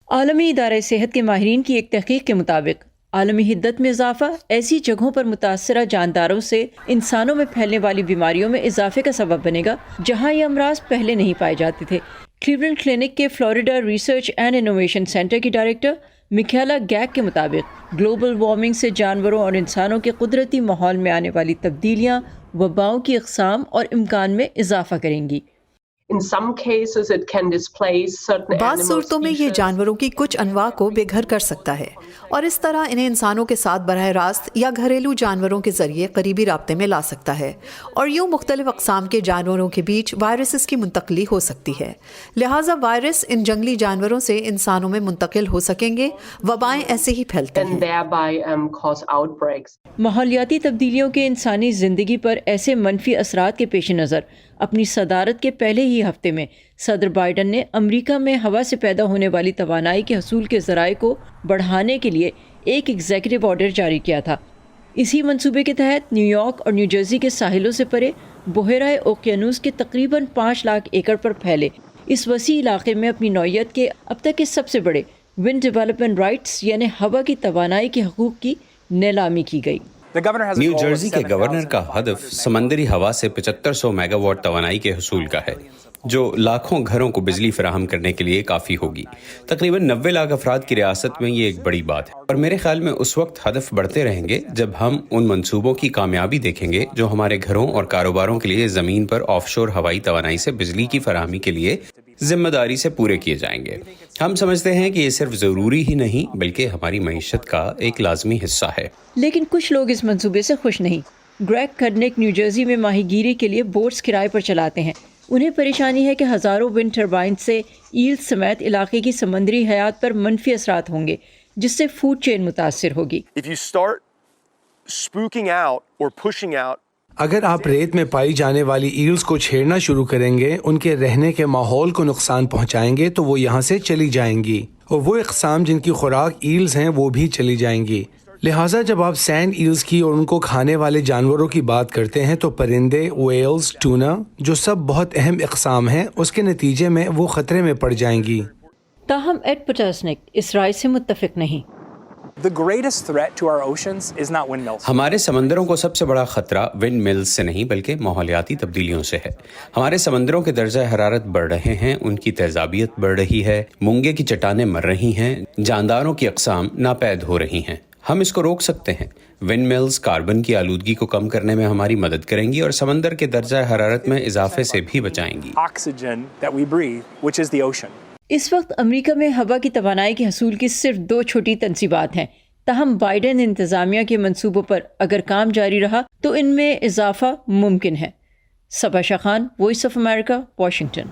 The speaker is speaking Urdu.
عالمی ادارہ صحت کے ماہرین کی ایک تحقیق کے مطابق عالمی حدت میں اضافہ ایسی جگہوں پر متاثرہ جانداروں سے انسانوں میں پھیلنے والی بیماریوں میں اضافے کا سبب بنے گا جہاں یہ امراض پہلے نہیں پائے جاتے تھے۔ کلیولینڈ کلینک کے Florida research and innovation centre کی ڈائریکٹر میکھیلا گیک کے مطابق گلوبل وارمنگ سے جانوروں اور انسانوں کے قدرتی ماحول میں آنے والی تبدیلیاں وباؤں کی اقسام اور امکان میں اضافہ کریں گی۔ بعض صورتوں میں یہ جانوروں کی کچھ انواع کو بے گھر کر سکتا ہے اور اس طرح انہیں انسانوں کے ساتھ براہ راست یا گھریلو جانوروں کے ذریعے قریبی رابطے میں لا سکتا ہے، اور یوں مختلف اقسام کے جانوروں کے بیچ وائرسز کی منتقلی ہو سکتی ہے۔ لہٰذا وائرس ان جنگلی جانوروں سے انسانوں میں منتقل ہو سکیں گے، وبائیں ایسے ہی پھیلتی ہیں۔ ماحولیاتی تبدیلیوں کے انسانی زندگی پر ایسے منفی اثرات کے پیش نظر اپنی صدارت کے پہلے ہی ہفتے میں صدر بائیڈن نے امریکہ میں ہوا سے پیدا ہونے والی توانائی کے حصول کے ذرائع کو بڑھانے کے لیے ایک ایگزیکٹو آرڈر جاری کیا تھا۔ اسی منصوبے کے تحت نیو یارک اور نیو جرسی کے ساحلوں سے پرے بحیرہ اوقیانوس کے تقریباً 5 لاکھ ایکڑ پر پھیلے اس وسیع علاقے میں اپنی نوعیت کے اب تک کے سب سے بڑے ونڈ ڈیولپمنٹ رائٹس یعنی ہوا کی توانائی کے حقوق کی نیلامی کی گئی۔ نیو جرسی کے گورنر کا ہدف سمندری ہوا سے 7500 میگا واٹ توانائی کے حصول کا ہے، جو لاکھوں گھروں کو بجلی فراہم کرنے کے لیے کافی ہوگی۔ تقریباً 90 لاکھ افراد کی ریاست میں یہ ایک بڑی بات ہے، اور میرے خیال میں اس وقت ہدف بڑھتے رہیں گے جب ہم ان منصوبوں کی کامیابی دیکھیں گے جو ہمارے گھروں اور کاروباروں کے لیے زمین پر آف شور ہوائی توانائی سے بجلی کی فراہمی کے لیے ذمہ داری سے پورے کیے جائیں گے۔ ہم سمجھتے ہیں کہ یہ صرف ضروری ہی نہیں بلکہ ہماری معیشت کا ایک لازمی حصہ ہے۔ لیکن کچھ لوگ اس منصوبے سے خوش نہیں۔ گریگ کرنک نیو جرسی میں ماہی گیری کے لیے بوٹس کرائے پر چلاتے ہیں۔ انہیں پریشانی ہے کہ ہزاروں ونڈ ٹربائن سے ایل سمیت علاقے کی سمندری حیات پر منفی اثرات ہوں گے، جس سے فوڈ چین متاثر ہوگی۔ اگر آپ ریت میں پائی جانے والی ایلز کو چھیڑنا شروع کریں گے، ان کے رہنے کے ماحول کو نقصان پہنچائیں گے تو وہ یہاں سے چلی جائیں گی، اور وہ اقسام جن کی خوراک ایلز ہیں وہ بھی چلی جائیں گی۔ لہٰذا جب آپ سینڈ ایلز کی اور ان کو کھانے والے جانوروں کی بات کرتے ہیں تو پرندے، ویلز، ٹونا، جو سب بہت اہم اقسام ہیں، اس کے نتیجے میں وہ خطرے میں پڑ جائیں گی۔ تاہم ایڈ پٹاسنک اس رائے سے متفق نہیں۔ ہمارے سمندروں کو سب سے بڑا خطرہ ونڈ ملز سے نہیں بلکہ ماحولیاتی تبدیلیوں سے ہے۔ ہمارے سمندروں کے درجہ حرارت بڑھ رہے ہیں، ان کی تیزابیت بڑھ رہی ہے، مونگے کی چٹانیں مر رہی ہیں، جانداروں کی اقسام ناپید ہو رہی ہیں۔ ہم اس کو روک سکتے ہیں۔ ونڈ ملز کاربن کی آلودگی کو کم کرنے میں ہماری مدد کریں گی اور سمندر کے درجہ حرارت میں اضافے سے بھی بچائیں گی۔ اس وقت امریکہ میں ہوا کی توانائی کے حصول کی صرف 2 چھوٹی تنصیبات ہیں، تاہم بائیڈن انتظامیہ کے منصوبوں پر اگر کام جاری رہا تو ان میں اضافہ ممکن ہے۔ Saba Shah Khan, voice of America, Washington.